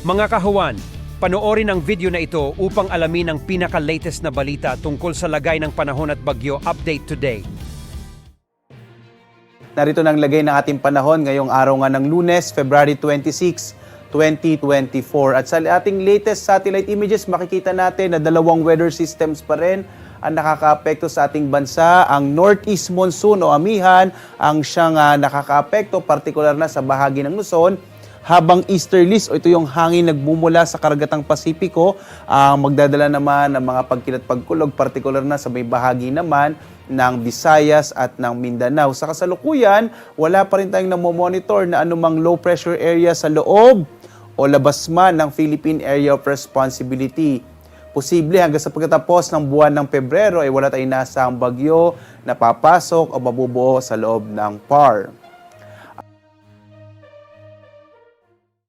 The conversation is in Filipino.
Mga kahuwan, panoorin ang video na ito upang alamin ang pinaka-latest na balita tungkol sa lagay ng panahon at bagyo update today. Narito na ang lagay ng ating panahon ngayong araw nga ng Lunes, February 26, 2024. At sa ating latest satellite images, makikita natin na dalawang weather systems pa rin ang nakakaapekto sa ating bansa. Ang northeast monsoon o amihan ang siyang nakakaapekto, partikular na sa bahagi ng Luzon, habang easterlies o ito yung hangin nagmumula sa karagatang Pasipiko ang magdadala naman ng mga pagkilat pagkulog, partikular na sa may bahagi naman ng Visayas at ng Mindanao. Sa kasalukuyan, wala pa rin tayong namomonitor na anumang low pressure area sa loob o labas man ng Philippine Area of Responsibility. Posible hanggang sa pagtatapos ng buwan ng Pebrero ay wala tayong nasang bagyo na papasok o mabubuo sa loob ng PAR.